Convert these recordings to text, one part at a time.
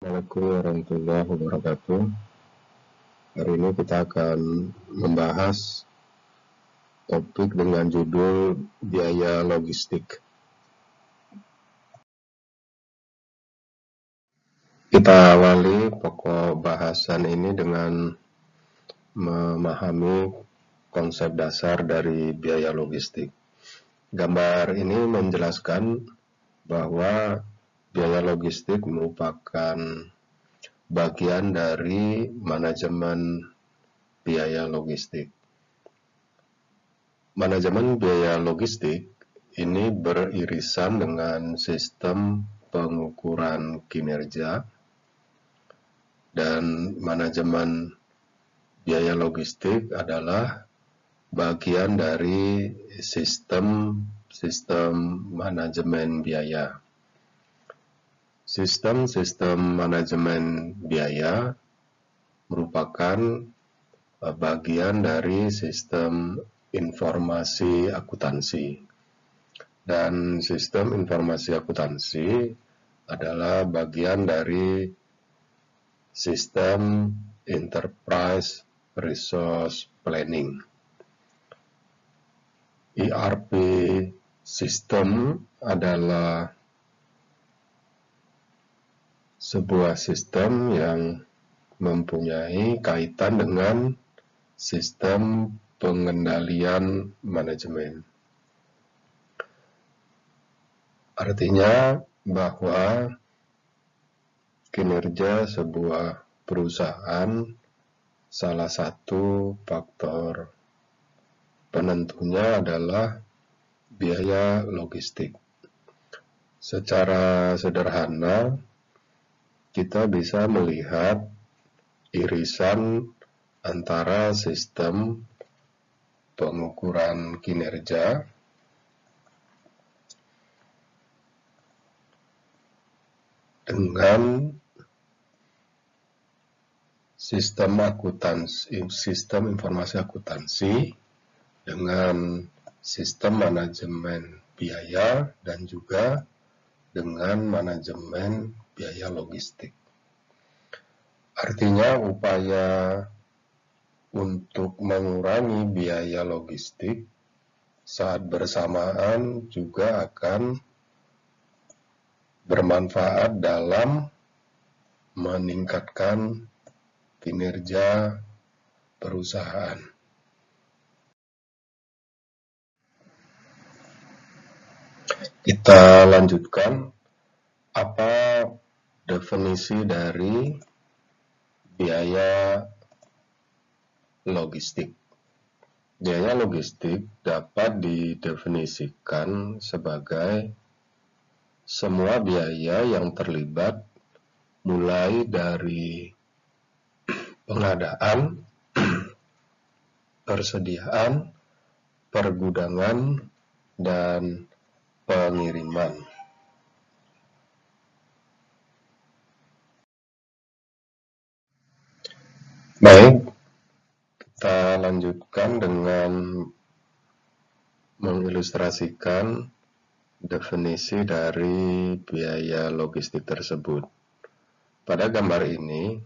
Assalamualaikum warahmatullahi wabarakatuh. Hari ini kita akan membahas topik dengan judul biaya logistik. Kita awali pokok bahasan ini dengan memahami konsep dasar dari biaya logistik. Gambar ini menjelaskan bahwa biaya logistik merupakan bagian dari manajemen biaya logistik. Manajemen biaya logistik ini beririsan dengan sistem pengukuran kinerja, dan manajemen biaya logistik adalah bagian dari sistem manajemen biaya. Sistem manajemen biaya merupakan bagian dari sistem informasi akuntansi. Dan sistem informasi akuntansi adalah bagian dari sistem enterprise resource planning. ERP system adalah sebuah sistem yang mempunyai kaitan dengan sistem pengendalian manajemen. Artinya bahwa kinerja sebuah perusahaan salah satu faktor penentunya adalah biaya logistik. Secara sederhana, kita bisa melihat irisan antara sistem pengukuran kinerja dengan sistem informasi akuntansi dengan sistem manajemen biaya dan juga dengan manajemen biaya logistik. Artinya upaya untuk mengurangi biaya logistik saat bersamaan juga akan bermanfaat dalam meningkatkan kinerja perusahaan. Kita lanjutkan, apa definisi dari biaya logistik? Biaya logistik dapat didefinisikan sebagai semua biaya yang terlibat mulai dari pengadaan, persediaan, pergudangan, dan pengiriman. Baik, kita lanjutkan dengan mengilustrasikan definisi dari biaya logistik tersebut. Pada gambar ini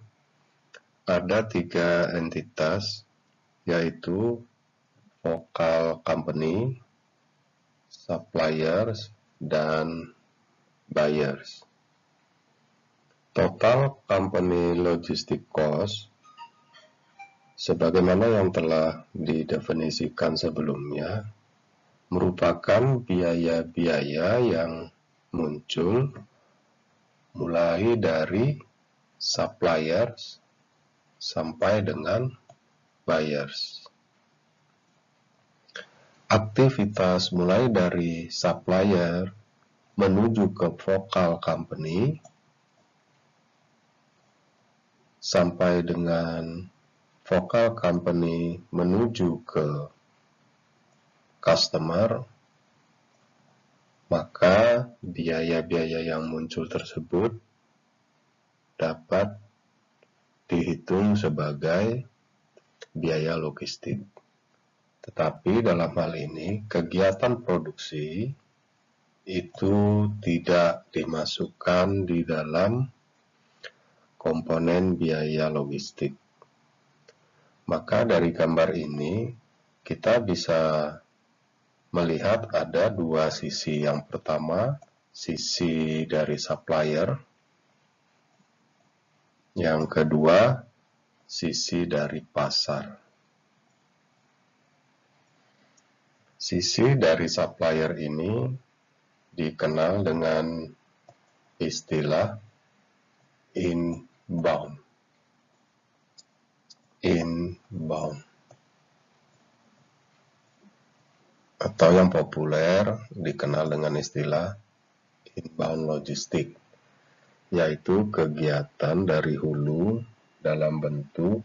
ada 3 entitas, yaitu focal company, suppliers, dan buyers. Total company logistic cost, sebagaimana yang telah didefinisikan sebelumnya, merupakan biaya-biaya yang muncul mulai dari suppliers sampai dengan buyers. Aktivitas mulai dari supplier menuju ke focal company sampai dengan focal company menuju ke customer, maka biaya-biaya yang muncul tersebut dapat dihitung sebagai biaya logistik. Tetapi dalam hal ini, kegiatan produksi itu tidak dimasukkan di dalam komponen biaya logistik. Maka dari gambar ini kita bisa melihat ada dua sisi. Yang pertama, sisi dari supplier. Yang kedua, sisi dari pasar. Sisi dari supplier ini dikenal dengan istilah inbound. Atau yang populer dikenal dengan istilah inbound logistik, yaitu kegiatan dari hulu dalam bentuk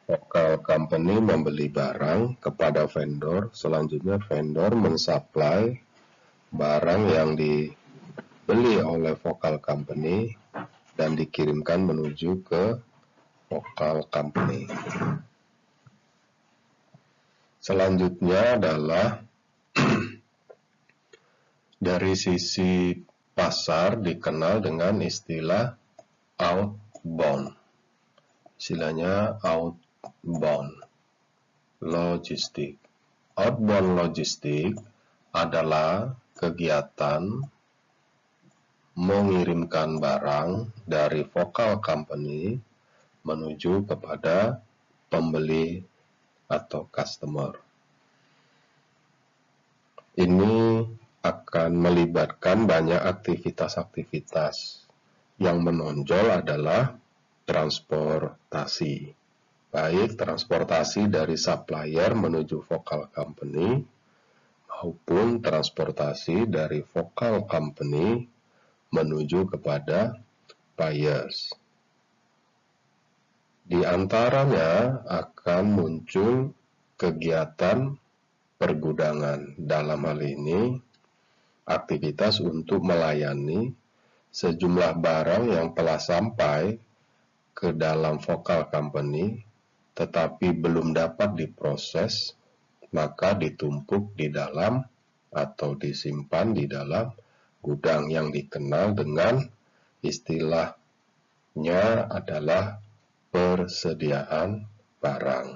local company membeli barang kepada vendor, selanjutnya vendor mensuplai barang yang dibeli oleh local company dan dikirimkan menuju ke local company. Selanjutnya adalah dari sisi pasar dikenal dengan istilah outbound. Istilahnya outbound logistik. Outbound logistik adalah kegiatan mengirimkan barang dari local company menuju kepada pembeli atau customer. Ini akan melibatkan banyak aktivitas-aktivitas. Yang menonjol adalah transportasi. Baik transportasi dari supplier menuju local company maupun transportasi dari local company menuju kepada buyers. Di antaranya akan muncul kegiatan pergudangan. Dalam hal ini, aktivitas untuk melayani sejumlah barang yang telah sampai ke dalam local company tetapi belum dapat diproses, maka ditumpuk di dalam atau disimpan di dalam gudang yang dikenal dengan istilahnya adalah persediaan barang.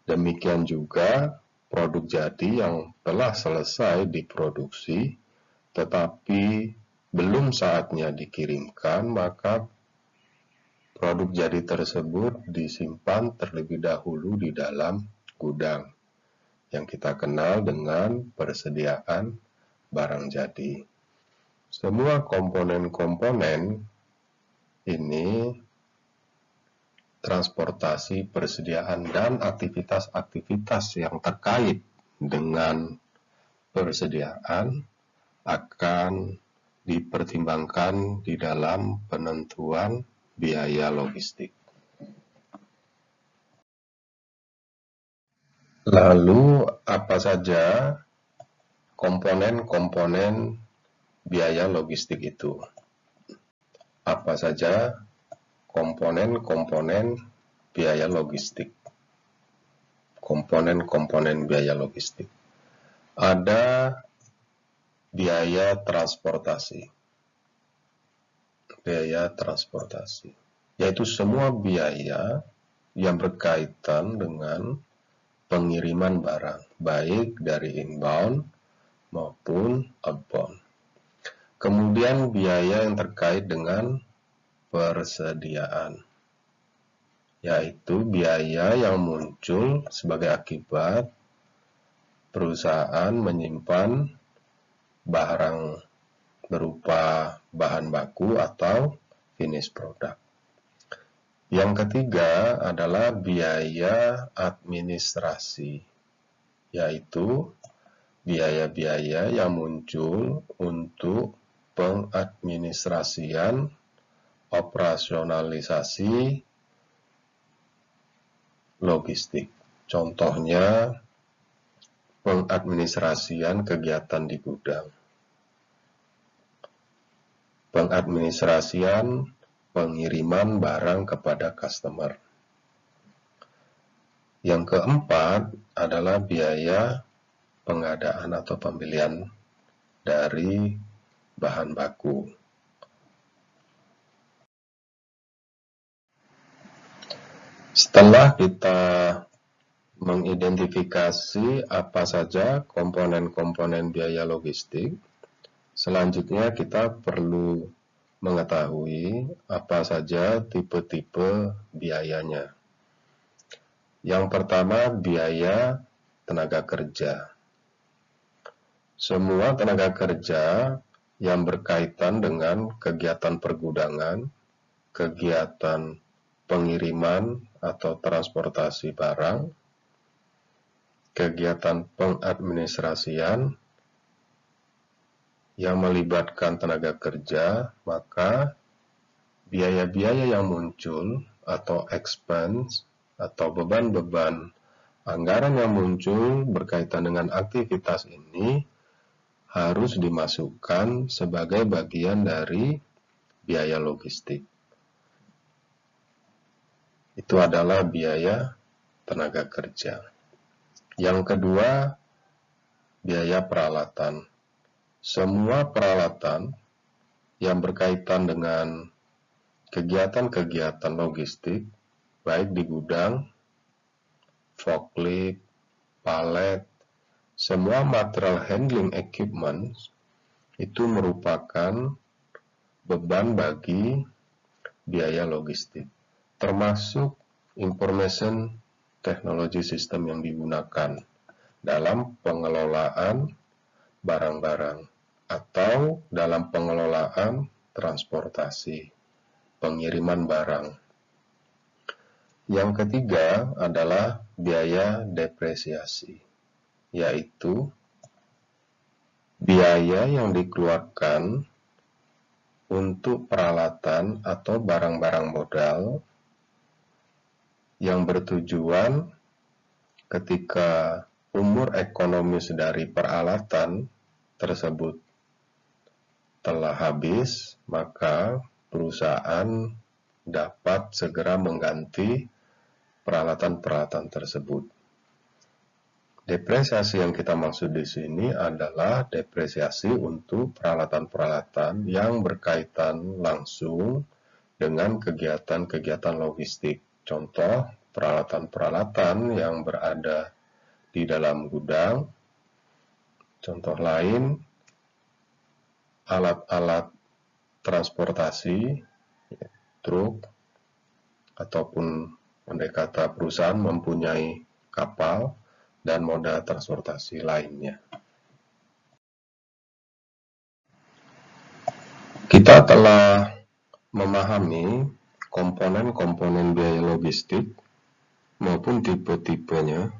Demikian juga produk jadi yang telah selesai diproduksi tetapi belum saatnya dikirimkan, maka produk jadi tersebut disimpan terlebih dahulu di dalam gudang yang kita kenal dengan persediaan barang jadi. Semua komponen-komponen ini, transportasi, persediaan, dan aktivitas-aktivitas yang terkait dengan persediaan akan dipertimbangkan di dalam penentuan biaya logistik. Lalu, apa saja komponen-komponen biaya logistik itu? Apa saja komponen-komponen biaya logistik? Komponen-komponen biaya logistik. Ada biaya transportasi. Biaya transportasi, yaitu semua biaya yang berkaitan dengan pengiriman barang, baik dari inbound maupun outbound. Kemudian biaya yang terkait dengan persediaan, yaitu biaya yang muncul sebagai akibat perusahaan menyimpan barang berupa bahan baku atau finish product. Yang ketiga adalah biaya administrasi, yaitu biaya-biaya yang muncul untuk pengadministrasian, operasionalisasi logistik. Contohnya, pengadministrasian kegiatan di gudang, pengadministrasian pengiriman barang kepada customer. Yang keempat adalah biaya pengadaan atau pembelian dari bahan baku. Setelah kita mengidentifikasi apa saja komponen-komponen biaya logistik, selanjutnya kita perlu mengetahui apa saja tipe-tipe biayanya. Yang pertama, biaya tenaga kerja. Semua tenaga kerja yang berkaitan dengan kegiatan pergudangan, kegiatan pengiriman atau transportasi barang, kegiatan pengadministrasian yang melibatkan tenaga kerja, maka biaya-biaya yang muncul atau expense atau beban-beban anggaran yang muncul berkaitan dengan aktivitas ini harus dimasukkan sebagai bagian dari biaya logistik. Itu adalah biaya tenaga kerja. Yang kedua, biaya peralatan. Semua peralatan yang berkaitan dengan kegiatan-kegiatan logistik, baik di gudang, forklift, palet, semua material handling equipment itu merupakan beban bagi biaya logistik, termasuk information technology system yang digunakan dalam pengelolaan barang-barang atau dalam pengelolaan transportasi, pengiriman barang. Yang ketiga adalah biaya depresiasi, yaitu biaya yang dikeluarkan untuk peralatan atau barang-barang modal yang bertujuan ketika umur ekonomis dari peralatan tersebut telah habis, maka perusahaan dapat segera mengganti peralatan-peralatan tersebut. Depresiasi yang kita maksud di sini adalah depresiasi untuk peralatan-peralatan yang berkaitan langsung dengan kegiatan-kegiatan logistik. Contoh, peralatan-peralatan yang berada di dalam gudang. Contoh lain, alat-alat transportasi, truk, ataupun andai kata perusahaan mempunyai kapal dan moda transportasi lainnya. Kita telah memahami komponen-komponen biaya logistik maupun tipe-tipenya.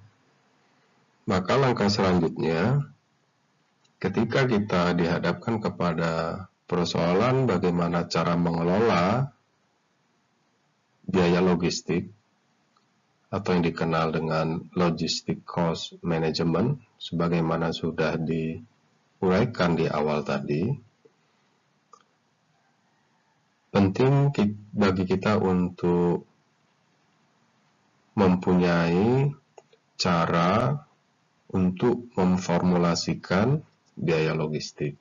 Maka langkah selanjutnya, ketika kita dihadapkan kepada persoalan bagaimana cara mengelola biaya logistik atau yang dikenal dengan logistic cost management, sebagaimana sudah diuraikan di awal tadi, penting bagi kita untuk mempunyai cara untuk memformulasikan biaya logistik.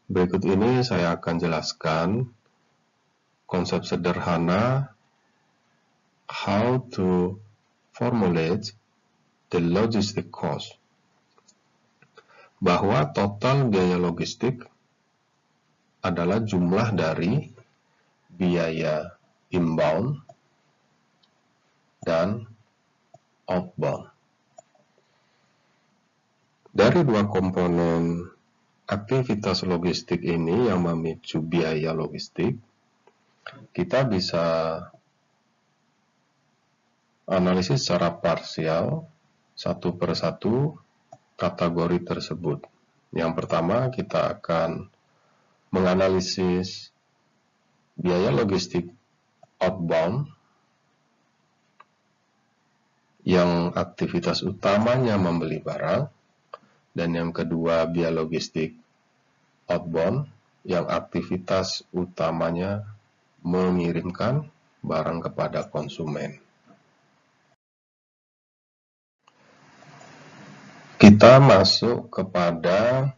Berikut ini saya akan jelaskan konsep sederhana how to formulate the logistic cost. Bahwa total biaya logistik adalah jumlah dari biaya inbound dan outbound. Dari dua komponen aktivitas logistik ini yang memicu biaya logistik, kita bisa analisis secara parsial satu persatu kategori tersebut. Yang pertama, kita akan menganalisis biaya logistik outbound yang aktivitas utamanya membeli barang, dan yang kedua biaya logistik outbound yang aktivitas utamanya mengirimkan barang kepada konsumen. Kita masuk kepada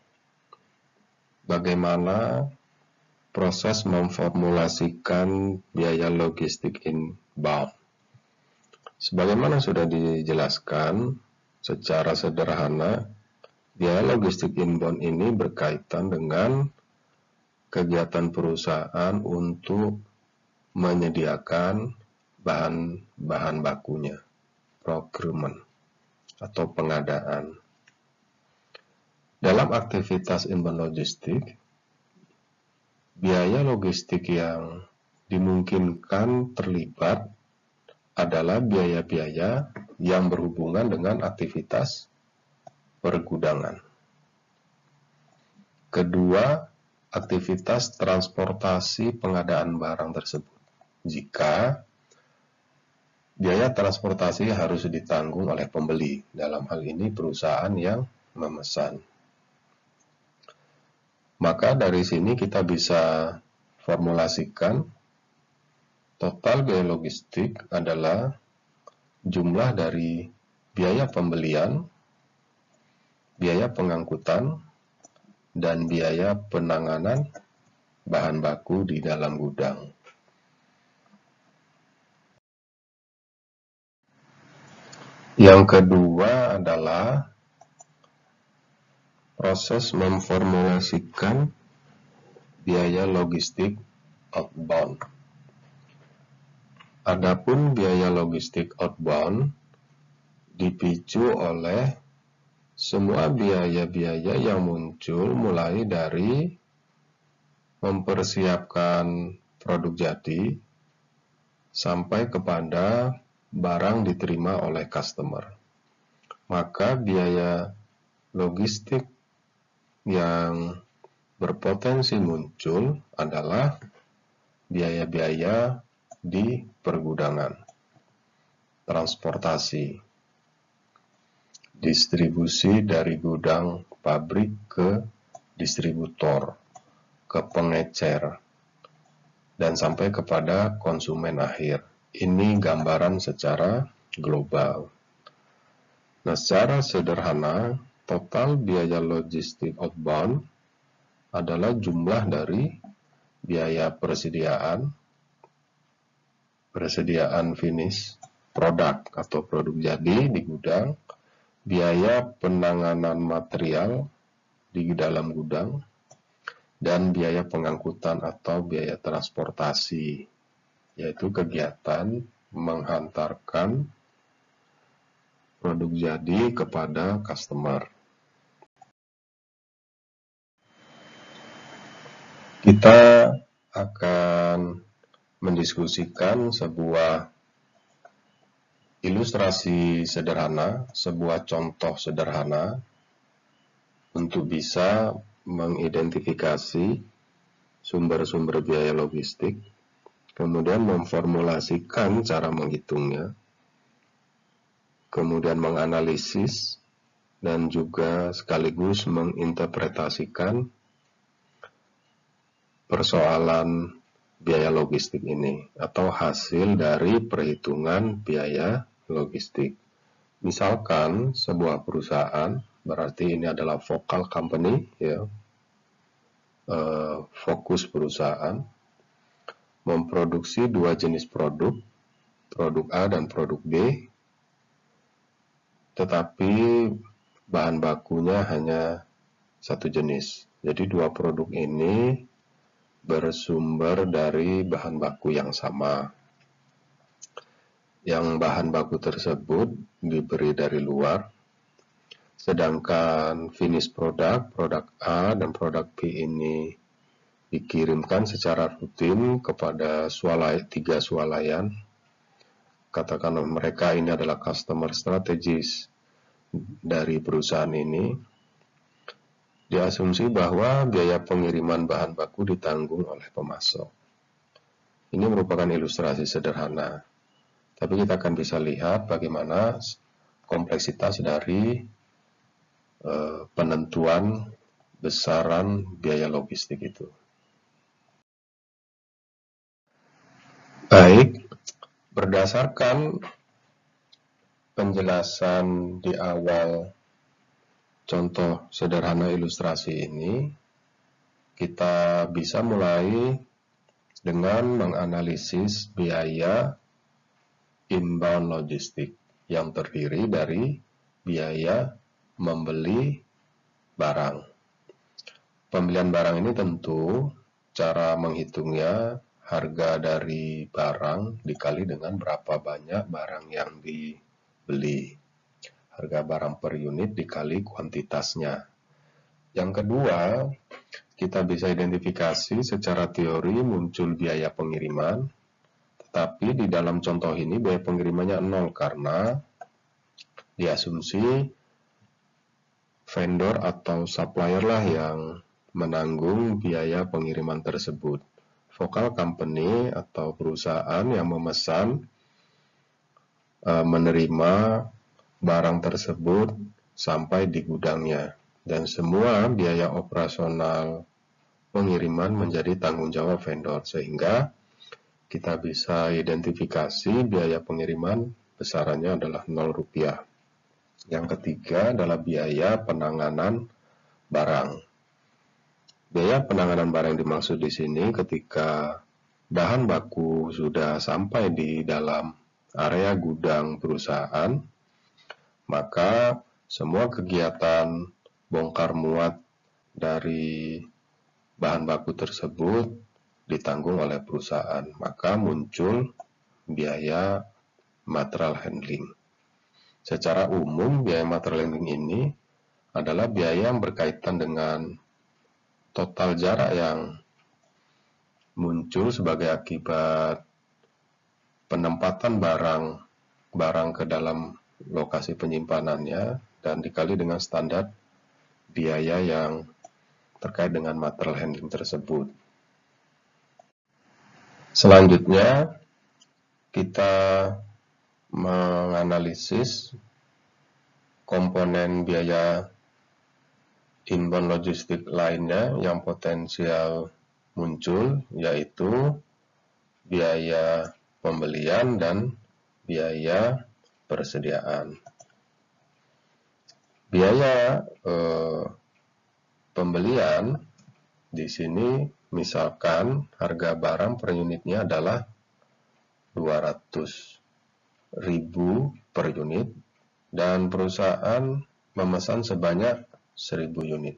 bagaimana proses memformulasikan biaya logistik inbound. Sebagaimana sudah dijelaskan secara sederhana, biaya logistik inbound ini berkaitan dengan kegiatan perusahaan untuk menyediakan bahan bakunya, procurement atau pengadaan. Dalam aktivitas inbound logistik, biaya logistik yang dimungkinkan terlibat adalah biaya-biaya yang berhubungan dengan aktivitas pergudangan. Kedua, aktivitas transportasi pengadaan barang tersebut. Jika biaya transportasi harus ditanggung oleh pembeli, dalam hal ini perusahaan yang memesan. Maka dari sini kita bisa formulasikan total biaya logistik adalah jumlah dari biaya pembelian, biaya pengangkutan, dan biaya penanganan bahan baku di dalam gudang. Yang kedua adalah proses memformulasikan biaya logistik outbound. Adapun biaya logistik outbound dipicu oleh semua biaya-biaya yang muncul mulai dari mempersiapkan produk jadi sampai kepada barang diterima oleh customer. Maka biaya logistik yang berpotensi muncul adalah biaya-biaya di pergudangan, transportasi, distribusi dari gudang pabrik ke distributor, ke pengecer, dan sampai kepada konsumen akhir. Ini gambaran secara global. Nah, secara sederhana, total biaya logistik outbound adalah jumlah dari biaya persediaan finish produk atau produk jadi di gudang, biaya penanganan material di dalam gudang, dan biaya pengangkutan atau biaya transportasi, yaitu kegiatan menghantarkan produk jadi kepada customer. Kita akan mendiskusikan sebuah ilustrasi sederhana, sebuah contoh sederhana untuk bisa mengidentifikasi sumber-sumber biaya logistik, kemudian memformulasikan cara menghitungnya, kemudian menganalisis, dan juga sekaligus menginterpretasikan persoalan biaya logistik ini atau hasil dari perhitungan biaya logistik. Misalkan sebuah perusahaan, berarti ini adalah focal company, ya, fokus perusahaan, memproduksi dua jenis produk A dan produk B, tetapi bahan bakunya hanya satu jenis. Jadi dua produk ini bersumber dari bahan baku yang sama. Yang bahan baku tersebut diberi dari luar, sedangkan finish produk A dan produk B ini dikirimkan secara rutin kepada tiga swalayan. Katakanlah mereka ini adalah customer strategis dari perusahaan ini. Diasumsi bahwa biaya pengiriman bahan baku ditanggung oleh pemasok. Ini merupakan ilustrasi sederhana, tapi kita akan bisa lihat bagaimana kompleksitas dari penentuan besaran biaya logistik itu. Baik, berdasarkan penjelasan di awal contoh sederhana ilustrasi ini, kita bisa mulai dengan menganalisis biaya inbound logistik yang terdiri dari biaya membeli barang. Pembelian barang ini tentu cara menghitungnya harga dari barang dikali dengan berapa banyak barang yang dibeli. Harga barang per unit dikali kuantitasnya. Yang kedua, kita bisa identifikasi secara teori muncul biaya pengiriman, tetapi di dalam contoh ini biaya pengirimannya 0 karena diasumsi vendor atau supplier lah yang menanggung biaya pengiriman tersebut. Vokal company atau perusahaan yang memesan menerima barang tersebut sampai di gudangnya, dan semua biaya operasional pengiriman menjadi tanggung jawab vendor, sehingga kita bisa identifikasi biaya pengiriman besarannya adalah 0 rupiah. Yang ketiga adalah biaya penanganan barang. Biaya penanganan barang yang dimaksud di sini ketika bahan baku sudah sampai di dalam area gudang perusahaan, maka semua kegiatan bongkar muat dari bahan baku tersebut ditanggung oleh perusahaan, maka muncul biaya material handling. Secara umum, biaya material handling ini adalah biaya yang berkaitan dengan total jarak yang muncul sebagai akibat penempatan barang ke dalam lokasi penyimpanannya dan dikali dengan standar biaya yang terkait dengan material handling tersebut. Selanjutnya, kita menganalisis komponen biaya inbound logistik lainnya yang potensial muncul, yaitu biaya pembelian dan biaya persediaan. Biaya pembelian di sini misalkan harga barang per unitnya adalah 200.000 per unit dan perusahaan memesan sebanyak 1.000 unit.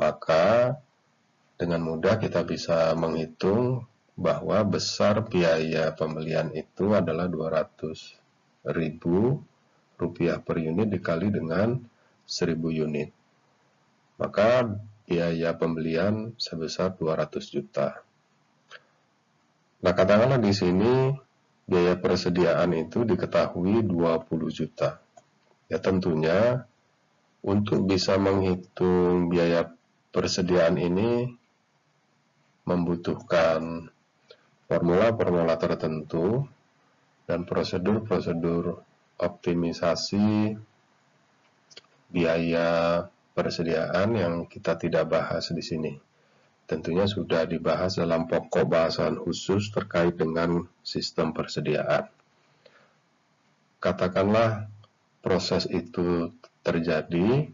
Maka dengan mudah kita bisa menghitung bahwa besar biaya pembelian itu adalah 200.000 rupiah per unit dikali dengan 1.000 unit. Maka biaya pembelian sebesar 200 juta. Nah, katakanlah di sini biaya persediaan itu diketahui 20 juta. Ya tentunya untuk bisa menghitung biaya persediaan ini membutuhkan formula-formula tertentu dan prosedur-prosedur optimisasi biaya persediaan yang kita tidak bahas di sini. Tentunya sudah dibahas dalam pokok bahasan khusus terkait dengan sistem persediaan. Katakanlah proses itu terjadi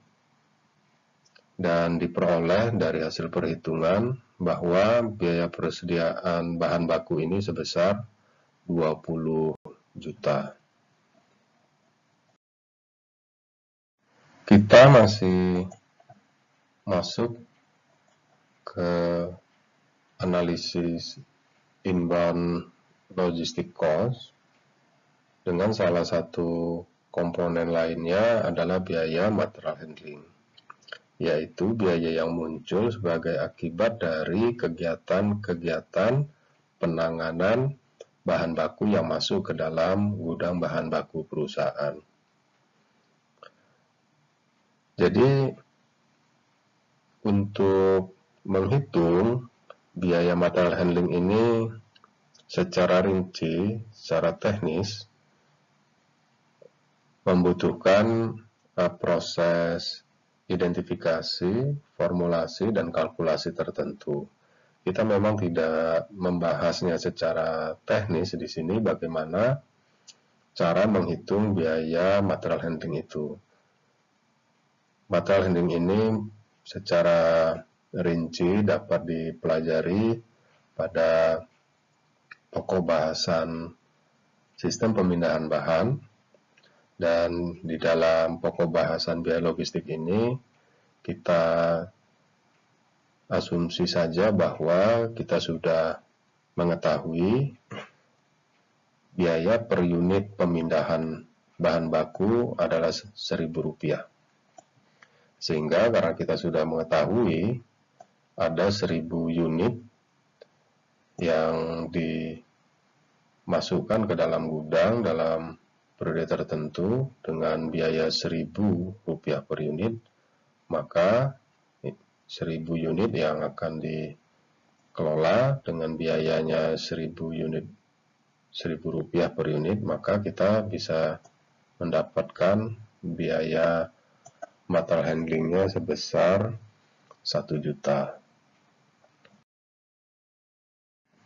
dan diperoleh dari hasil perhitungan bahwa biaya persediaan bahan baku ini sebesar 20 juta. Kita masih masuk ke analisis inbound logistic cost dengan salah satu komponen lainnya adalah biaya material handling, yaitu biaya yang muncul sebagai akibat dari kegiatan-kegiatan penanganan bahan baku yang masuk ke dalam gudang bahan baku perusahaan. Jadi, untuk menghitung biaya material handling ini secara rinci, secara teknis, membutuhkan proses identifikasi, formulasi, dan kalkulasi tertentu. Kita memang tidak membahasnya secara teknis di sini bagaimana cara menghitung biaya material handling itu. Material handling ini secara rinci dapat dipelajari pada pokok bahasan sistem pemindahan bahan, dan di dalam pokok bahasan biaya logistik ini kita asumsi saja bahwa kita sudah mengetahui biaya per unit pemindahan bahan baku adalah Rp1.000. Sehingga karena kita sudah mengetahui ada 1.000 unit yang dimasukkan ke dalam gudang dalam periode tertentu dengan biaya Rp1.000 per unit, maka 1.000 unit yang akan dikelola dengan biayanya 1.000 unit Rp1.000 per unit, maka kita bisa mendapatkan biaya material handlingnya sebesar 1 juta.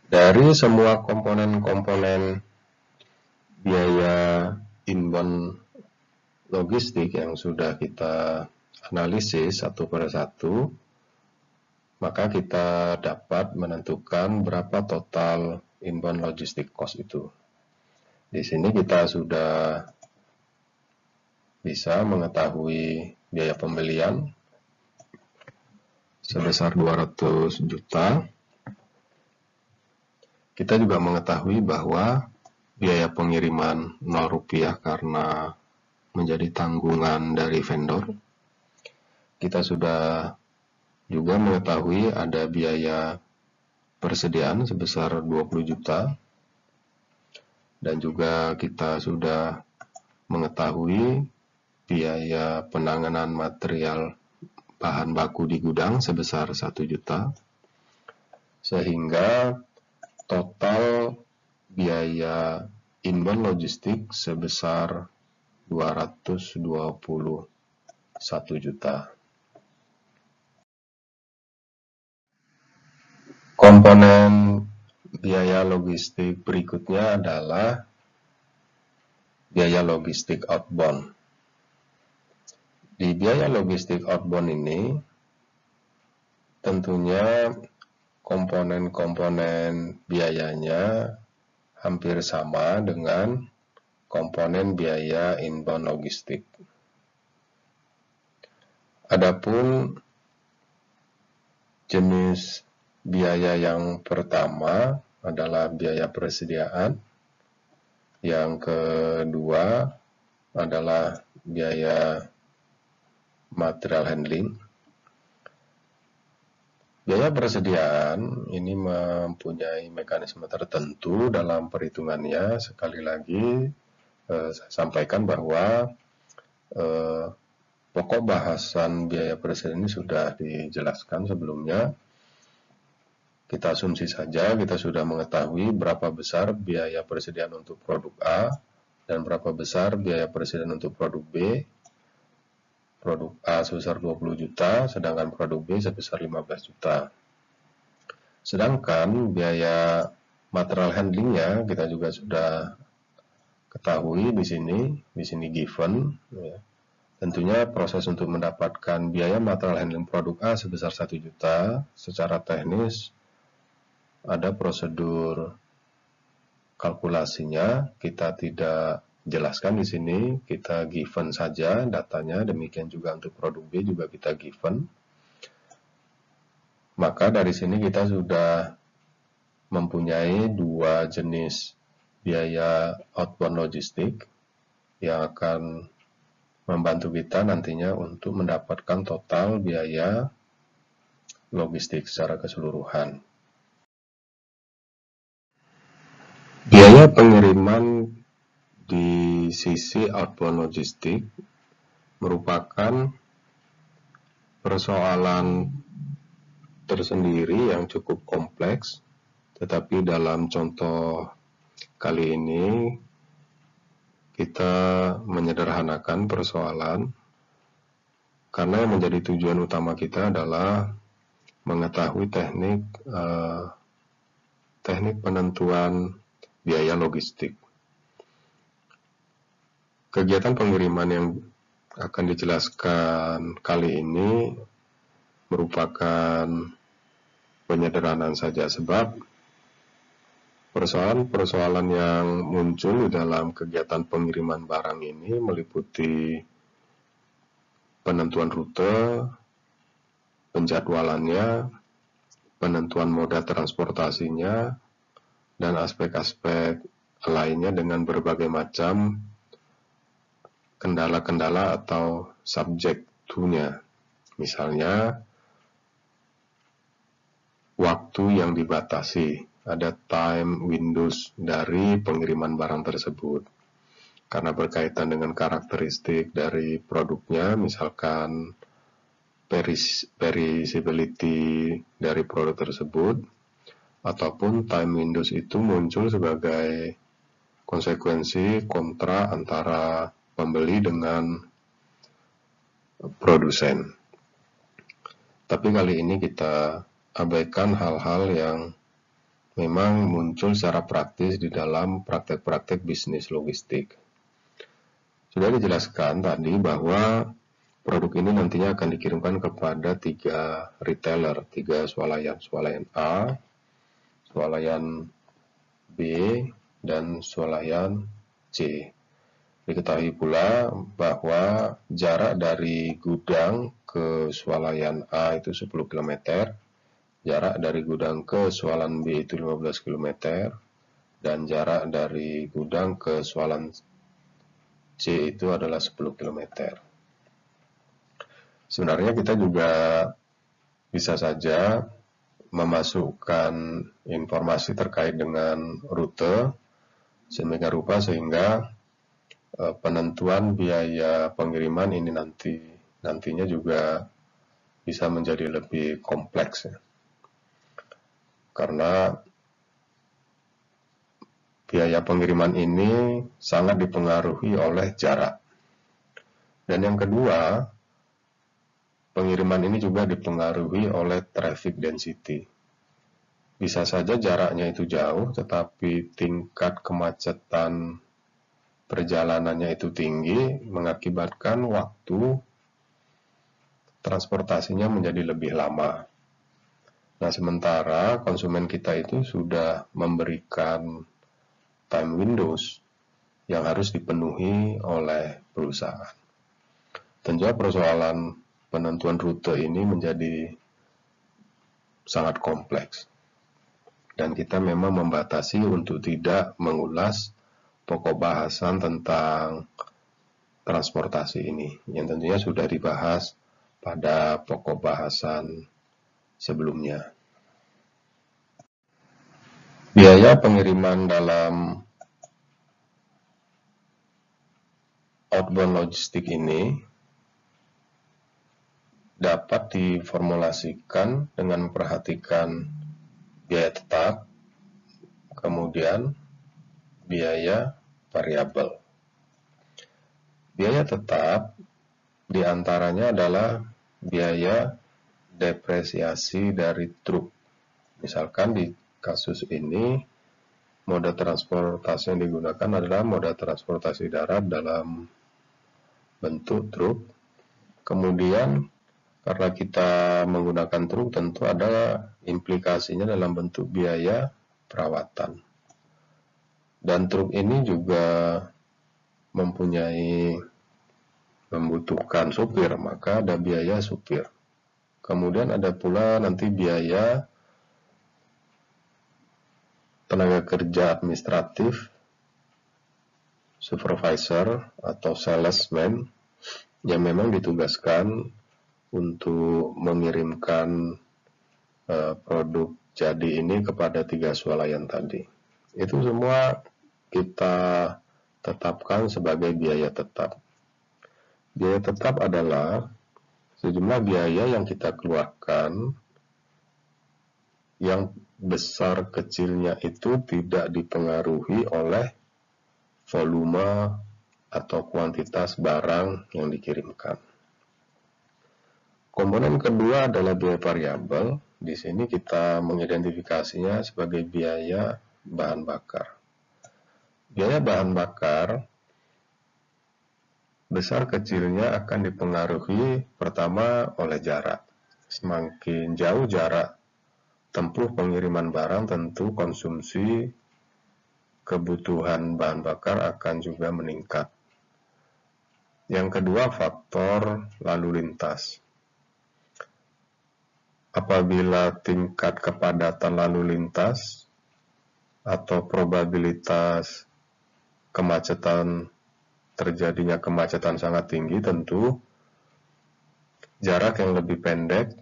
Dari semua komponen-komponen biaya inbound logistik yang sudah kita analisis satu per satu, maka kita dapat menentukan berapa total inbound logistik cost itu. Di sini kita sudah bisa mengetahui biaya pembelian sebesar 200 juta. Kita juga mengetahui bahwa biaya pengiriman Rp0 karena menjadi tanggungan dari vendor. Kita sudah juga mengetahui ada biaya persediaan sebesar 20 juta. Dan juga kita sudah mengetahui biaya penanganan material bahan baku di gudang sebesar 1 juta. Sehingga total biaya inbound logistik sebesar 221 juta. Komponen biaya logistik berikutnya adalah biaya logistik outbound. Di biaya logistik outbound ini tentunya komponen-komponen biayanya hampir sama dengan komponen biaya inbound logistik. Adapun jenis biaya yang pertama adalah biaya persediaan, yang kedua adalah biaya material handling. Biaya persediaan ini mempunyai mekanisme tertentu dalam perhitungannya. Sekali lagi saya sampaikan bahwa pokok bahasan biaya persediaan ini sudah dijelaskan sebelumnya. Kita asumsi saja kita sudah mengetahui berapa besar biaya persediaan untuk produk A dan berapa besar biaya persediaan untuk produk B. Produk A sebesar 20 juta, sedangkan produk B sebesar 15 juta. Sedangkan biaya material handlingnya kita juga sudah ketahui di sini given. Ya. Tentunya proses untuk mendapatkan biaya material handling produk A sebesar 1 juta, secara teknis ada prosedur kalkulasinya, kita tidak jelaskan di sini, kita given saja datanya, demikian juga untuk produk B juga kita given. Maka dari sini kita sudah mempunyai dua jenis biaya outbound logistik yang akan membantu kita nantinya untuk mendapatkan total biaya logistik secara keseluruhan. Biaya pengiriman di sisi outbound logistik merupakan persoalan tersendiri yang cukup kompleks, tetapi dalam contoh kali ini kita menyederhanakan persoalan karena yang menjadi tujuan utama kita adalah mengetahui teknik penentuan biaya logistik. Kegiatan pengiriman yang akan dijelaskan kali ini merupakan penyederhanaan saja, sebab Persoalan-persoalan yang muncul di dalam kegiatan pengiriman barang ini meliputi penentuan rute, penjadwalannya, penentuan moda transportasinya, dan aspek-aspek lainnya dengan berbagai macam kendala-kendala atau subject to-nya. Misalnya, waktu yang dibatasi, ada time windows dari pengiriman barang tersebut. Karena berkaitan dengan karakteristik dari produknya, misalkan perishability dari produk tersebut, ataupun time windows itu muncul sebagai konsekuensi kontra antara pembeli dengan produsen. Tapi kali ini kita abaikan hal-hal yang memang muncul secara praktis di dalam praktek-praktek bisnis logistik. Sudah dijelaskan tadi bahwa produk ini nantinya akan dikirimkan kepada 3 retailer, 3 swalayan. Swalayan A, swalayan B, dan swalayan C. Diketahui pula bahwa jarak dari gudang ke swalayan A itu 10 km, jarak dari gudang ke swalayan B itu 15 km, dan jarak dari gudang ke swalayan C itu adalah 10 km. Sebenarnya kita juga bisa saja memasukkan informasi terkait dengan rute sedemikian rupa sehingga penentuan biaya pengiriman ini nantinya juga bisa menjadi lebih kompleks ya. Karena biaya pengiriman ini sangat dipengaruhi oleh jarak. Dan yang kedua, pengiriman ini juga dipengaruhi oleh traffic density. Bisa saja jaraknya itu jauh, tetapi tingkat kemacetan perjalanannya itu tinggi, mengakibatkan waktu transportasinya menjadi lebih lama. Nah, sementara konsumen kita itu sudah memberikan time windows yang harus dipenuhi oleh perusahaan. Tentu persoalan penentuan rute ini menjadi sangat kompleks. Dan kita memang membatasi untuk tidak mengulas pokok bahasan tentang transportasi ini, yang tentunya sudah dibahas pada pokok bahasan sebelumnya. Biaya pengiriman dalam outbound logistik ini dapat diformulasikan dengan memperhatikan biaya tetap, kemudian biaya variabel. Biaya tetap diantaranya adalah biaya depresiasi dari truk. Misalkan di kasus ini, moda transportasi yang digunakan adalah moda transportasi darat dalam bentuk truk. Kemudian, karena kita menggunakan truk, tentu ada implikasinya dalam bentuk biaya perawatan. Dan truk ini juga membutuhkan supir, maka ada biaya supir. Kemudian ada pula nanti biaya tenaga kerja administratif, supervisor atau salesman yang memang ditugaskan untuk mengirimkan produk jadi ini kepada 3 swalayan tadi. Itu semua kita tetapkan sebagai biaya tetap. Biaya tetap adalah sejumlah biaya yang kita keluarkan yang besar kecilnya itu tidak dipengaruhi oleh volume atau kuantitas barang yang dikirimkan. Komponen kedua adalah biaya variabel. Di sini kita mengidentifikasinya sebagai biaya bahan bakar. Biaya bahan bakar besar kecilnya akan dipengaruhi pertama oleh jarak. Semakin jauh jarak tempuh pengiriman barang, tentu konsumsi kebutuhan bahan bakar akan juga meningkat. Yang kedua, faktor lalu lintas. Apabila tingkat kepadatan lalu lintas atau probabilitas terjadinya kemacetan sangat tinggi, tentu jarak yang lebih pendek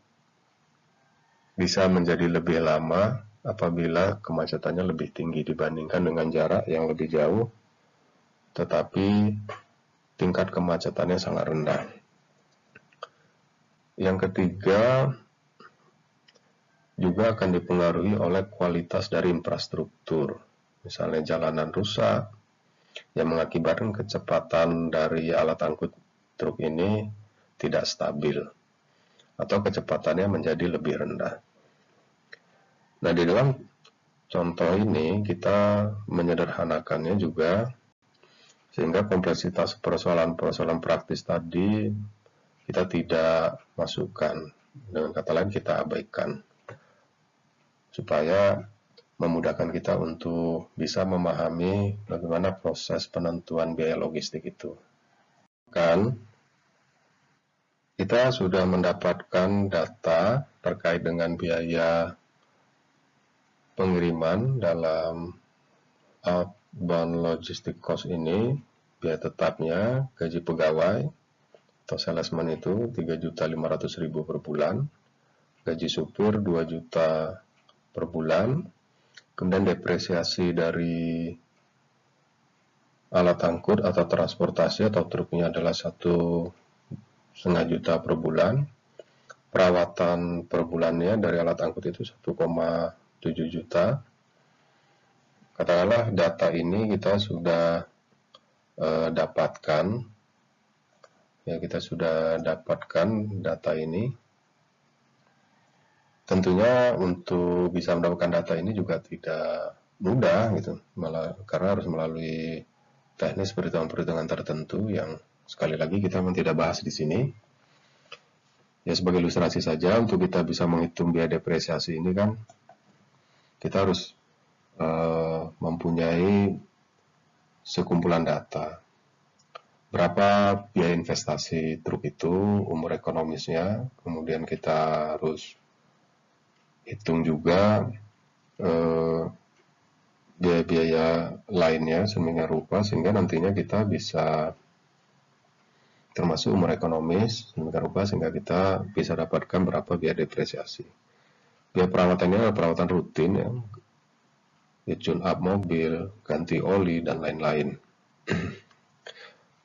bisa menjadi lebih lama apabila kemacetannya lebih tinggi dibandingkan dengan jarak yang lebih jauh, tetapi tingkat kemacetannya sangat rendah. Yang ketiga, juga akan dipengaruhi oleh kualitas dari infrastruktur. Misalnya jalanan rusak, yang mengakibatkan kecepatan dari alat angkut truk ini tidak stabil, atau kecepatannya menjadi lebih rendah. Nah, di dalam contoh ini kita menyederhanakannya juga, sehingga kompleksitas persoalan-persoalan praktis tadi kita tidak masukkan, dengan kata lain kita abaikan, supaya memudahkan kita untuk bisa memahami bagaimana proses penentuan biaya logistik itu. Kan, kita sudah mendapatkan data terkait dengan biaya pengiriman dalam outbound logistic cost ini. Biaya tetapnya, gaji pegawai atau salesman itu 3.500.000 per bulan, gaji supir 2 juta per bulan, kemudian depresiasi dari alat angkut atau transportasi atau truknya adalah 1,5 juta per bulan, perawatan per bulannya dari alat angkut itu 1,7 juta. Katakanlah data ini kita sudah dapatkan, ya kita sudah dapatkan data ini. Tentunya untuk bisa mendapatkan data ini juga tidak mudah gitu, malah karena harus melalui teknis perhitungan-perhitungan tertentu yang sekali lagi kita memang tidak bahas di sini. Ya sebagai ilustrasi saja, untuk kita bisa menghitung biaya depresiasi ini kan kita harus mempunyai sekumpulan data. Berapa biaya investasi truk itu, umur ekonomisnya, kemudian kita harus hitung juga biaya-biaya lainnya sedemikian rupa sehingga nantinya kita bisa termasuk umur ekonomis sedemikian rupa sehingga kita bisa dapatkan berapa biaya depresiasi. Biaya perawatannya adalah perawatan rutin ya, tune up mobil, ganti oli, dan lain-lain.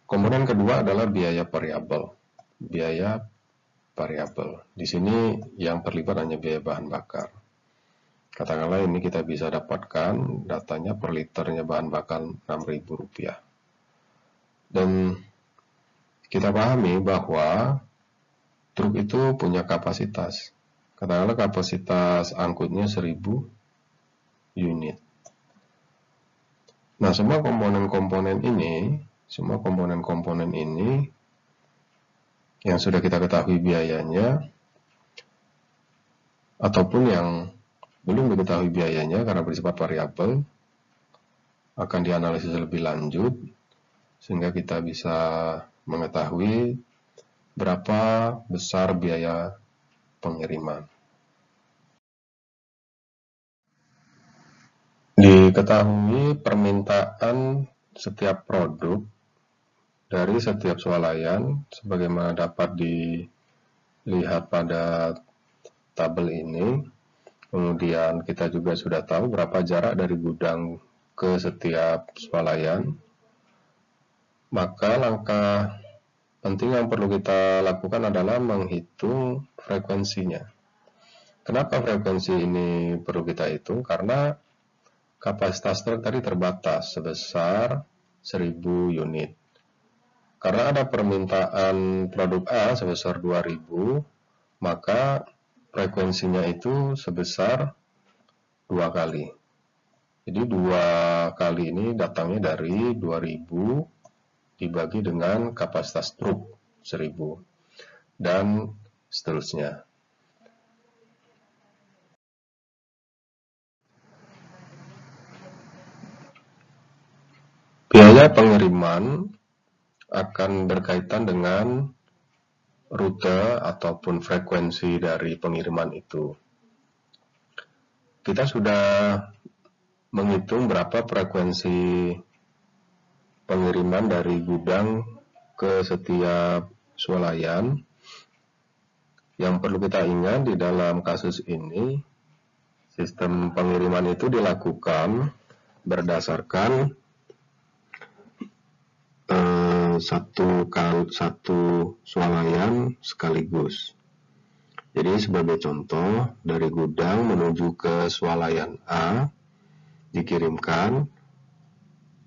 Komponen kedua adalah biaya variabel. Biaya variabel. Di sini yang terlibat hanya biaya bahan bakar. Katakanlah ini kita bisa dapatkan datanya per liternya bahan bakar Rp6.000. Dan kita pahami bahwa truk itu punya kapasitas. Katakanlah kapasitas angkutnya 1.000 unit. Nah, semua komponen-komponen ini yang sudah kita ketahui biayanya ataupun yang belum diketahui biayanya karena bersifat variabel akan dianalisis lebih lanjut sehingga kita bisa mengetahui berapa besar biaya pengiriman. Diketahui permintaan setiap produk dari setiap swalayan sebagaimana dapat dilihat pada tabel ini. Kemudian kita juga sudah tahu berapa jarak dari gudang ke setiap swalayan. Maka langkah penting yang perlu kita lakukan adalah menghitung frekuensinya. Kenapa frekuensi ini perlu kita hitung? Karena kapasitas truk tadi terbatas sebesar 1.000 unit. Karena ada permintaan produk A sebesar 2.000, maka frekuensinya itu sebesar 2 kali. Jadi 2 kali ini datangnya dari 2.000 dibagi dengan kapasitas truk 1.000 dan seterusnya. Biaya pengiriman akan berkaitan dengan rute ataupun frekuensi dari pengiriman itu. Kita sudah menghitung berapa frekuensi pengiriman dari gudang ke setiap swalayan. Yang perlu kita ingat di dalam kasus ini, sistem pengiriman itu dilakukan berdasarkan satu swalayan sekaligus. Jadi sebagai contoh, dari gudang menuju ke swalayan A dikirimkan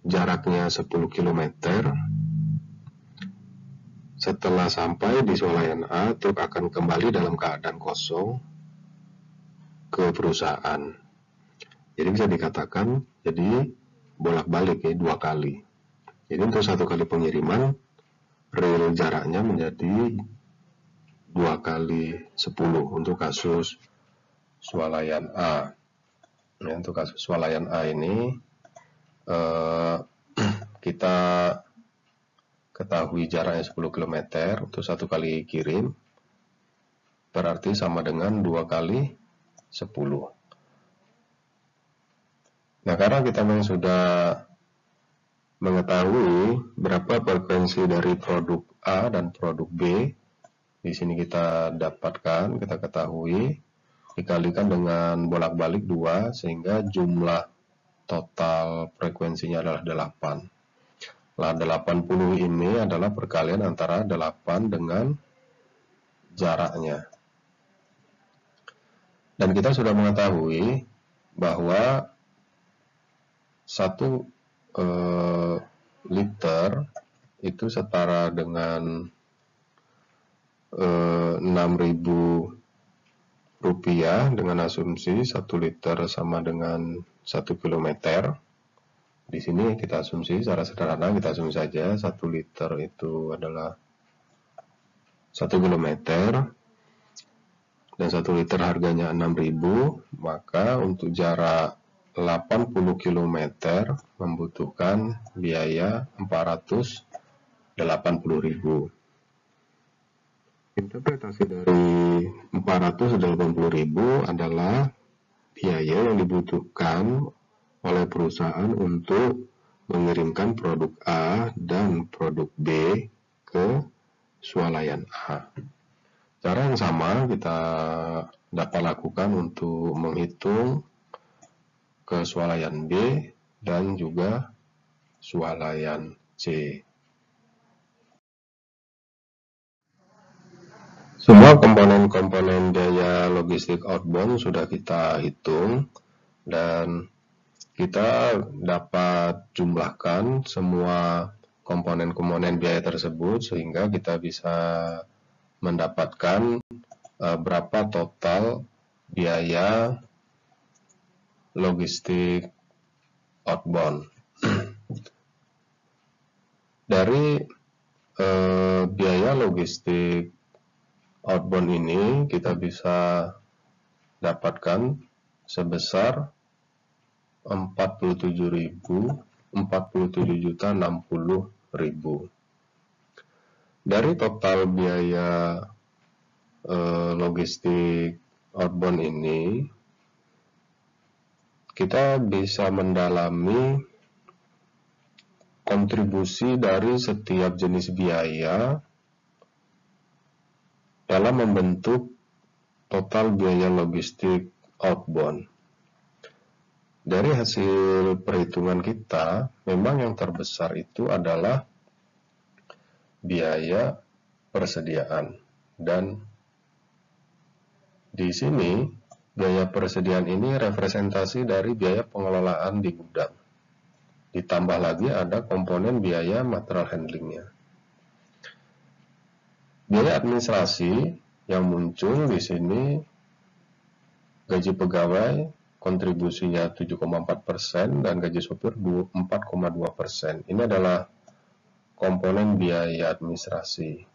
jaraknya 10 km. Setelah sampai di swalayan A, truk akan kembali dalam keadaan kosong ke perusahaan. Jadi bisa dikatakan jadi bolak-balik ya, 2 kali. Jadi untuk 1 kali pengiriman, real jaraknya menjadi 2 kali 10 untuk kasus swalayan A. Ya, untuk kasus swalayan A ini kita ketahui jaraknya 10 km untuk 1 kali kirim, berarti sama dengan 2 kali 10. Nah, karena kita memang sudah mengetahui berapa frekuensi dari produk A dan produk B, di sini kita dapatkan, kita ketahui, dikalikan dengan bolak-balik 2, sehingga jumlah total frekuensinya adalah 8. Nah, 80 ini adalah perkalian antara 8 dengan jaraknya. Dan kita sudah mengetahui bahwa 1 liter itu setara dengan 6.000 rupiah, dengan asumsi 1 liter sama dengan 1 km. Di sini kita asumsi secara sederhana, kita asumsi saja 1 liter itu adalah 1 km dan 1 liter harganya 6.000, maka untuk jarak 80 km membutuhkan biaya 480.000. Interpretasi dari 480.000 adalah biaya yang dibutuhkan oleh perusahaan untuk mengirimkan produk A dan produk B ke swalayan A. Cara yang sama kita dapat lakukan untuk menghitung ke swalayan B dan juga swalayan C. Semua komponen-komponen biaya logistik outbound sudah kita hitung, dan kita dapat jumlahkan semua komponen-komponen biaya tersebut sehingga kita bisa mendapatkan berapa total biaya logistik outbound. Dari biaya logistik outbound ini kita bisa dapatkan sebesar 47.060.000. Dari total biaya logistik outbound ini, kita bisa mendalami kontribusi dari setiap jenis biaya dalam membentuk total biaya logistik outbound. Dari hasil perhitungan kita, memang yang terbesar itu adalah biaya persediaan. Dan di sini, biaya persediaan ini representasi dari biaya pengelolaan di gudang. Ditambah lagi ada komponen biaya material handlingnya. Biaya administrasi yang muncul di sini, gaji pegawai kontribusinya 7,4% dan gaji sopir 4,2%. Ini adalah komponen biaya administrasi.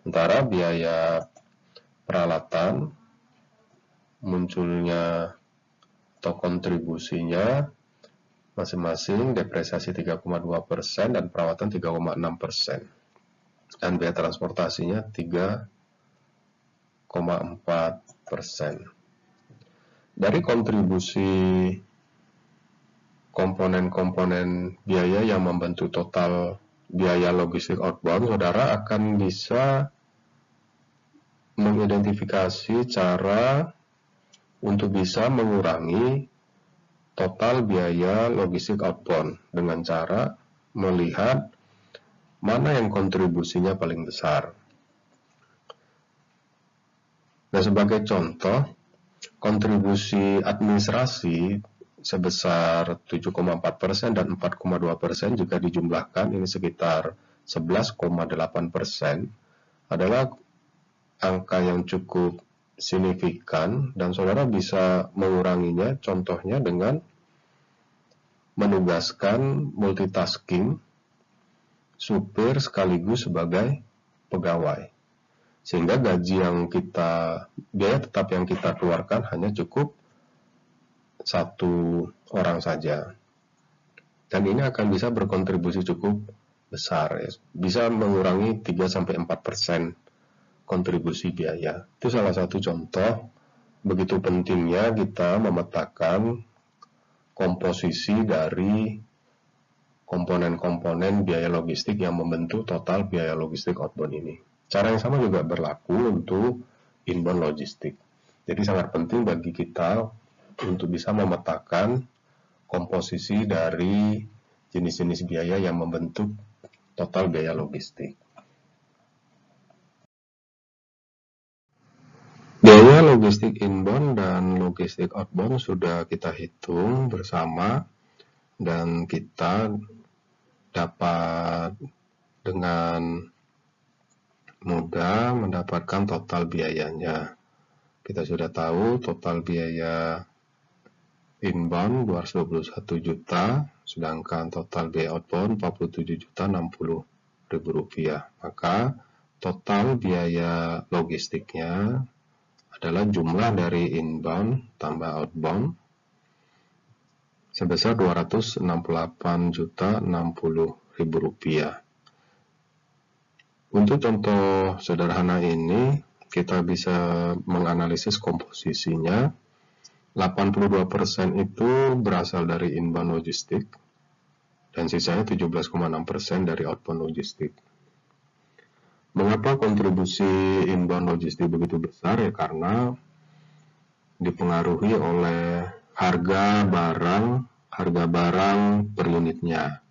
Sementara biaya peralatan munculnya atau kontribusinya Masing-masing depresiasi 3,2% dan perawatan 3,6%. Dan biaya transportasinya 3,4%. Dari kontribusi komponen-komponen biaya yang membentuk total biaya logistik outbound, saudara akan bisa mengidentifikasi cara untuk bisa mengurangi total biaya logistik outbound dengan cara melihat mana yang kontribusinya paling besar. Nah, sebagai contoh, kontribusi administrasi sebesar 7,4% dan 4,2% jika dijumlahkan ini sekitar 11,8% adalah angka yang cukup signifikan dan saudara bisa menguranginya contohnya dengan menugaskan multitasking supir sekaligus sebagai pegawai, sehingga biaya tetap yang kita keluarkan hanya cukup satu orang saja, dan ini akan bisa berkontribusi cukup besar, ya. Bisa mengurangi 3-4% kontribusi biaya. Itu salah satu contoh begitu pentingnya kita memetakan komposisi dari komponen-komponen biaya logistik yang membentuk total biaya logistik outbound ini. Cara yang sama juga berlaku untuk inbound logistik. Jadi sangat penting bagi kita untuk bisa memetakan komposisi dari jenis-jenis biaya yang membentuk total biaya logistik. Biaya logistik inbound dan logistik outbound sudah kita hitung bersama dan kita dapat dengan mudah mendapatkan total biayanya. Kita sudah tahu total biaya inbound 221 juta, sedangkan total biaya outbound 47.060.000 rupiah. Maka total biaya logistiknya adalah jumlah dari inbound tambah outbound sebesar 268.060.000 rupiah. Untuk contoh sederhana ini, kita bisa menganalisis komposisinya. 82% itu berasal dari inbound logistik, dan sisanya 17,6% dari outbound logistik. Mengapa kontribusi inbound logistik begitu besar? Ya karena dipengaruhi oleh harga barang per unitnya.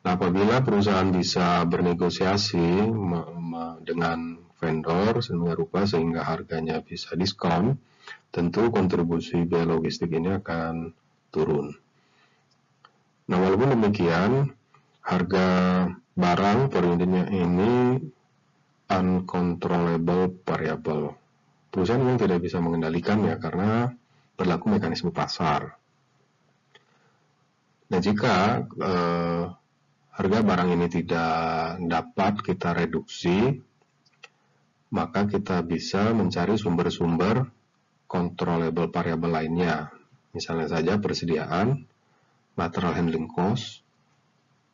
Nah, apabila perusahaan bisa bernegosiasi dengan vendor sehingga harganya bisa diskon, tentu kontribusi biaya logistik ini akan turun. Nah, walaupun demikian, harga barang per unitnya ini uncontrollable variable. Perusahaan yang tidak bisa mengendalikannya karena berlaku mekanisme pasar. Nah, jika harga barang ini tidak dapat kita reduksi, maka kita bisa mencari sumber-sumber controllable variable lainnya. Misalnya saja persediaan, material handling cost,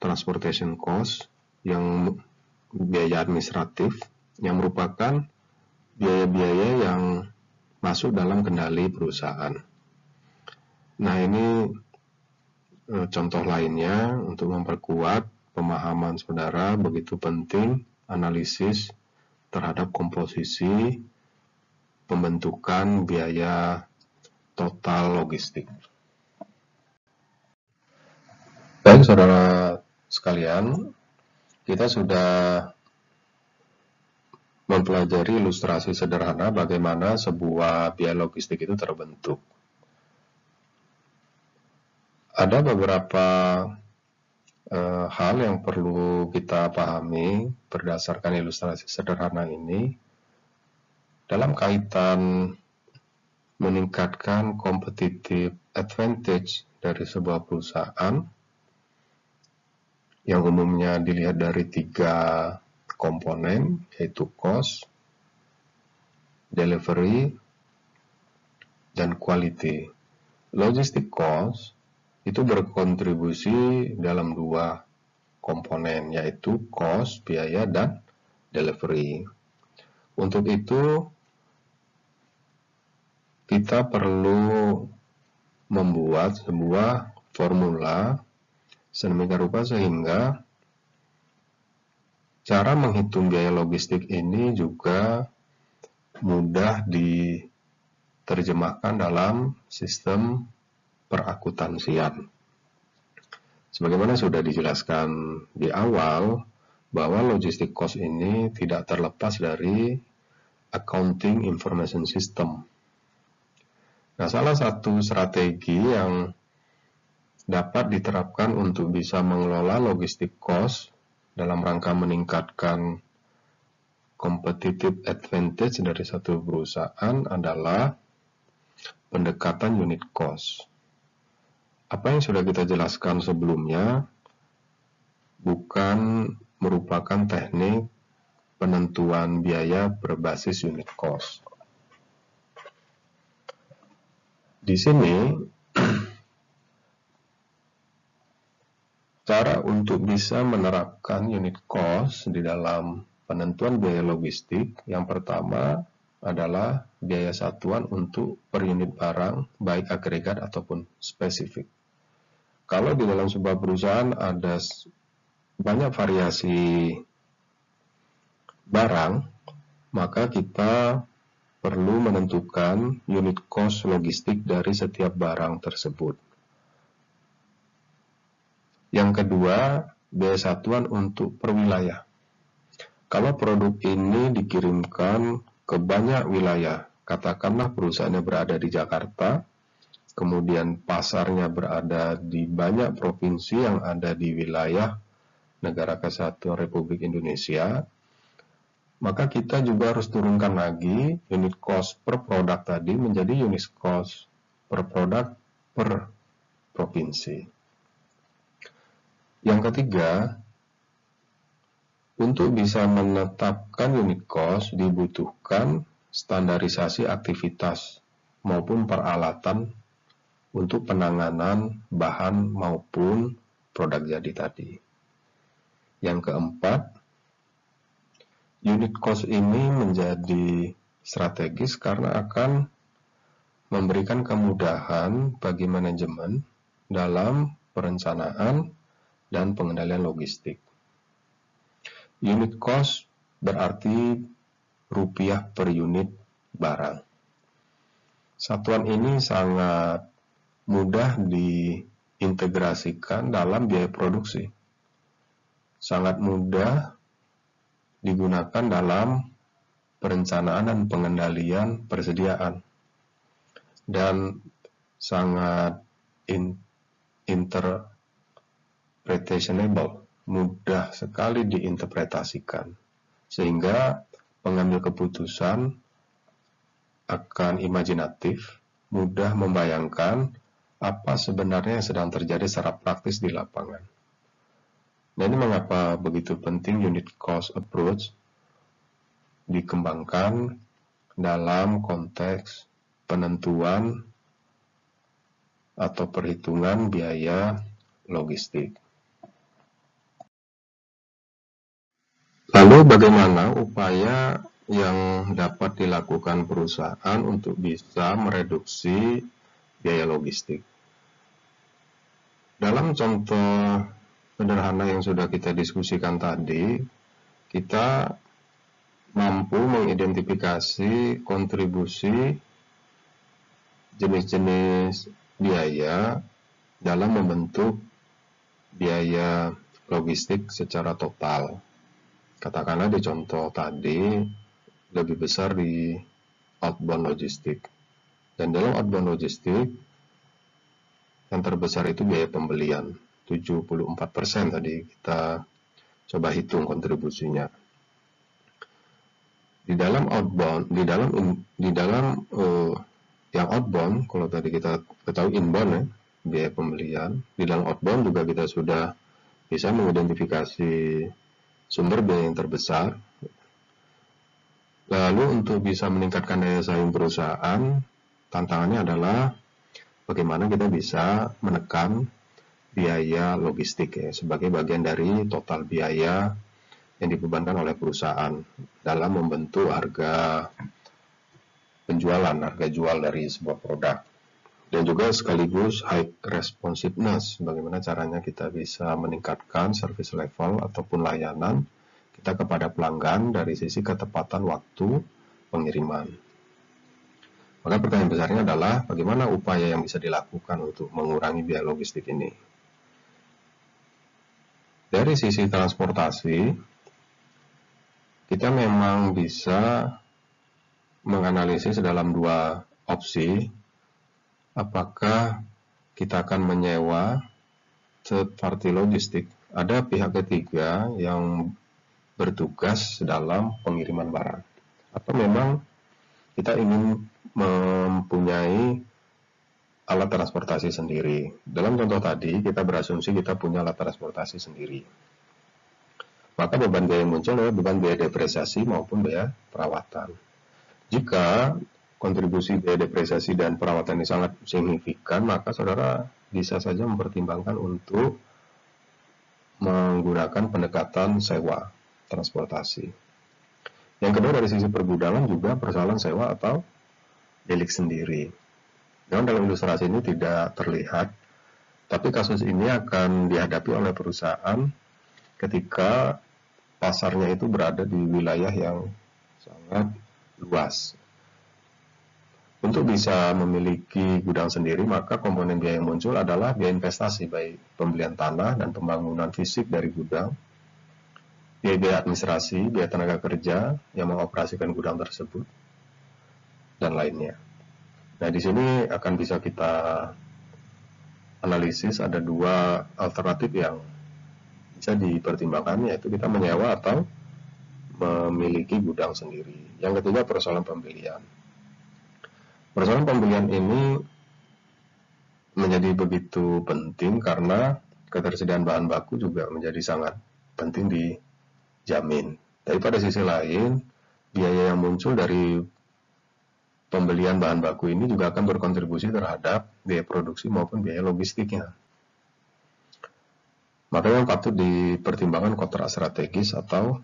transportation cost, yang biaya administratif, yang merupakan biaya-biaya yang masuk dalam kendali perusahaan. Nah, ini contoh lainnya untuk memperkuat pemahaman saudara begitu penting analisis terhadap komposisi pembentukan biaya total logistik. Baik saudara sekalian, kita sudah mempelajari ilustrasi sederhana bagaimana sebuah biaya logistik itu terbentuk. Ada beberapa hal yang perlu kita pahami berdasarkan ilustrasi sederhana ini dalam kaitan meningkatkan competitive advantage dari sebuah perusahaan yang umumnya dilihat dari 3 komponen, yaitu cost, delivery, dan quality. Logistic cost itu berkontribusi dalam dua komponen, yaitu cost, biaya, dan delivery. Untuk itu, kita perlu membuat sebuah formula sedemikian rupa sehingga cara menghitung biaya logistik ini juga mudah diterjemahkan dalam sistem perakuntansian. Sebagaimana sudah dijelaskan di awal, bahwa logistic cost ini tidak terlepas dari accounting information system. Nah, salah satu strategi yang dapat diterapkan untuk bisa mengelola logistic cost dalam rangka meningkatkan competitive advantage dari satu perusahaan adalah pendekatan unit cost. Apa yang sudah kita jelaskan sebelumnya bukan merupakan teknik penentuan biaya berbasis unit cost. Di sini, cara untuk bisa menerapkan unit cost di dalam penentuan biaya logistik, yang pertama adalah biaya satuan untuk per unit barang, baik agregat ataupun spesifik. Kalau di dalam sebuah perusahaan ada banyak variasi barang, maka kita perlu menentukan unit cost logistik dari setiap barang tersebut. Yang kedua, biaya satuan untuk per wilayah. Kalau produk ini dikirimkan ke banyak wilayah, katakanlah perusahaannya berada di Jakarta, kemudian pasarnya berada di banyak provinsi yang ada di wilayah Negara Kesatuan Republik Indonesia, maka kita juga harus turunkan lagi unit cost per produk tadi menjadi unit cost per produk per provinsi. Yang ketiga, untuk bisa menetapkan unit cost dibutuhkan standarisasi aktivitas maupun peralatan untuk penanganan bahan maupun produk jadi tadi. Yang keempat, unit cost ini menjadi strategis karena akan memberikan kemudahan bagi manajemen dalam perencanaan dan pengendalian logistik. Unit cost berarti rupiah per unit barang. Satuan ini sangat mudah diintegrasikan dalam biaya produksi. Sangat mudah digunakan dalam perencanaan dan pengendalian persediaan. Dan sangat interpretable, mudah sekali diinterpretasikan. Sehingga pengambil keputusan akan imajinatif, mudah membayangkan apa sebenarnya yang sedang terjadi secara praktis di lapangan. Nah, ini mengapa begitu penting unit cost approach dikembangkan dalam konteks penentuan atau perhitungan biaya logistik. Lalu bagaimana upaya yang dapat dilakukan perusahaan untuk bisa mereduksi biaya logistik? Dalam contoh sederhana yang sudah kita diskusikan tadi, kita mampu mengidentifikasi kontribusi jenis-jenis biaya dalam membentuk biaya logistik secara total. Katakanlah di contoh tadi, lebih besar di outbound logistik. Dan dalam outbound logistik, yang terbesar itu biaya pembelian, 74% tadi kita coba hitung kontribusinya. Di dalam outbound, yang outbound, kalau tadi kita ketahui inbound ya, biaya pembelian, di dalam outbound juga kita sudah bisa mengidentifikasi sumber biaya yang terbesar. Lalu untuk bisa meningkatkan daya saing perusahaan, tantangannya adalah bagaimana kita bisa menekan biaya logistik ya, sebagai bagian dari total biaya yang dibebankan oleh perusahaan dalam membentuk harga penjualan, harga jual dari sebuah produk. Dan juga sekaligus high responsiveness, bagaimana caranya kita bisa meningkatkan service level ataupun layanan kita kepada pelanggan dari sisi ketepatan waktu pengiriman. Maka pertanyaan besarnya adalah bagaimana upaya yang bisa dilakukan untuk mengurangi biaya logistik ini. Dari sisi transportasi, kita memang bisa menganalisis dalam dua opsi, apakah kita akan menyewa third party logistik, ada pihak ketiga yang bertugas dalam pengiriman barang, atau memang kita ingin mempunyai alat transportasi sendiri. Dalam contoh tadi, kita berasumsi kita punya alat transportasi sendiri. Maka beban biaya yang muncul adalah beban biaya depresiasi maupun biaya perawatan. Jika kontribusi biaya depresiasi dan perawatan ini sangat signifikan, maka saudara bisa saja mempertimbangkan untuk menggunakan pendekatan sewa transportasi. Yang kedua, dari sisi pergudangan juga persoalan sewa atau milik sendiri. Dalam ilustrasi ini tidak terlihat, tapi kasus ini akan dihadapi oleh perusahaan ketika pasarnya itu berada di wilayah yang sangat luas. Untuk bisa memiliki gudang sendiri, maka komponen biaya yang muncul adalah biaya investasi, baik pembelian tanah dan pembangunan fisik dari gudang, biaya administrasi, biaya tenaga kerja yang mengoperasikan gudang tersebut, dan lainnya. Nah, di sini akan bisa kita analisis ada dua alternatif yang bisa dipertimbangkan, yaitu kita menyewa atau memiliki gudang sendiri. Yang ketiga, persoalan pembelian. Persoalan pembelian ini menjadi begitu penting karena ketersediaan bahan baku juga menjadi sangat penting dijamin. Tapi pada sisi lain, biaya yang muncul dari pembelian bahan baku ini juga akan berkontribusi terhadap biaya produksi maupun biaya logistiknya. Maka yang patut dipertimbangkan kontrak strategis atau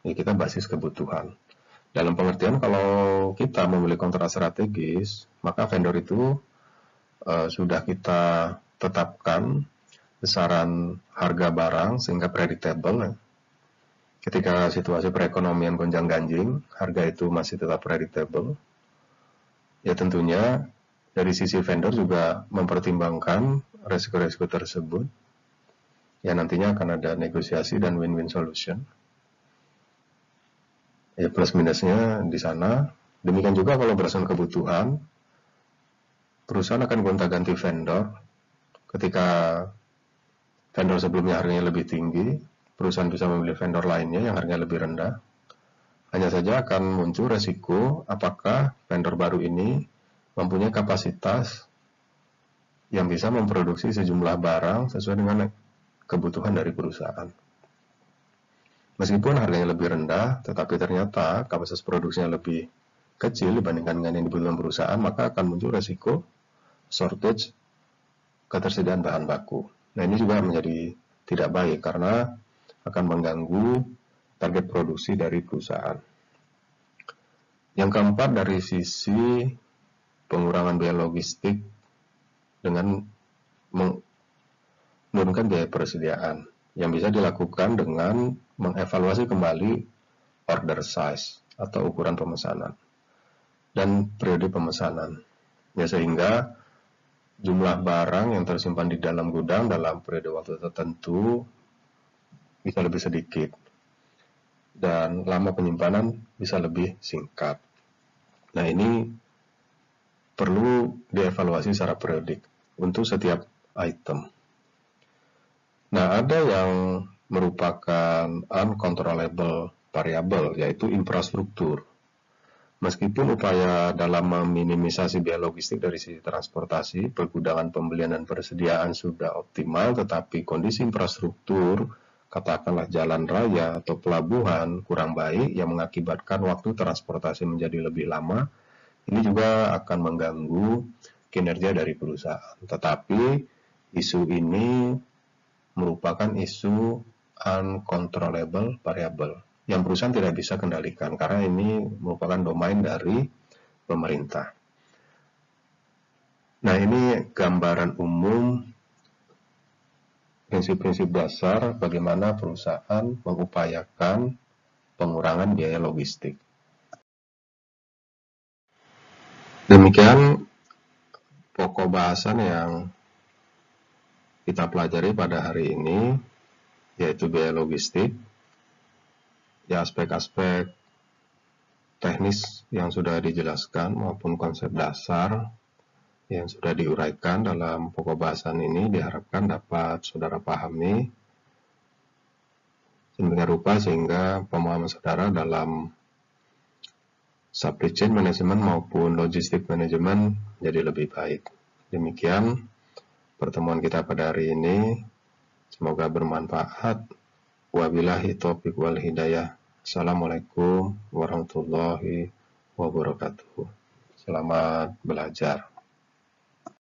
ya kita basis kebutuhan. Dalam pengertian kalau kita memilih kontrak strategis, maka vendor itu sudah kita tetapkan besaran harga barang sehingga predictable. Ketika situasi perekonomian gonjang-ganjing, harga itu masih tetap predictable. Ya tentunya dari sisi vendor juga mempertimbangkan resiko-resiko tersebut. Ya nantinya akan ada negosiasi dan win-win solution. Ya plus minusnya di sana. Demikian juga kalau berdasarkan kebutuhan, perusahaan akan gonta-ganti vendor. Ketika vendor sebelumnya harganya lebih tinggi, perusahaan bisa memilih vendor lainnya yang harganya lebih rendah. Hanya saja akan muncul resiko apakah vendor baru ini mempunyai kapasitas yang bisa memproduksi sejumlah barang sesuai dengan kebutuhan dari perusahaan. Meskipun harganya lebih rendah, tetapi ternyata kapasitas produksinya lebih kecil dibandingkan dengan yang dibutuhkan perusahaan, maka akan muncul resiko shortage ketersediaan bahan baku. Nah, ini juga menjadi tidak baik karena akan mengganggu target produksi dari perusahaan. Yang keempat, dari sisi pengurangan biaya logistik dengan menurunkan biaya persediaan yang bisa dilakukan dengan mengevaluasi kembali order size atau ukuran pemesanan dan periode pemesanan. Ya, sehingga jumlah barang yang tersimpan di dalam gudang dalam periode waktu tertentu bisa lebih sedikit dan lama penyimpanan bisa lebih singkat. Nah, ini perlu dievaluasi secara periodik untuk setiap item. Nah, ada yang merupakan uncontrollable variable, yaitu infrastruktur. Meskipun upaya dalam meminimisasi biaya logistik dari sisi transportasi, pergudangan, pembelian, dan persediaan sudah optimal, tetapi kondisi infrastruktur, katakanlah jalan raya atau pelabuhan, kurang baik yang mengakibatkan waktu transportasi menjadi lebih lama, ini juga akan mengganggu kinerja dari perusahaan. Tetapi isu ini merupakan isu uncontrollable variable yang perusahaan tidak bisa kendalikan karena ini merupakan domain dari pemerintah. Nah, ini gambaran umum prinsip-prinsip dasar bagaimana perusahaan mengupayakan pengurangan biaya logistik. Demikian pokok bahasan yang kita pelajari pada hari ini, yaitu biaya logistik. Ya, aspek-aspek teknis yang sudah dijelaskan maupun konsep dasar yang sudah diuraikan dalam pokok bahasan ini diharapkan dapat saudara pahami sedemikian rupa sehingga pemahaman saudara dalam supply chain management maupun logistik management jadi lebih baik. Demikian pertemuan kita pada hari ini, semoga bermanfaat. Wabillahi taufiq wal hidayah. Assalamualaikum warahmatullahi wabarakatuh. Selamat belajar.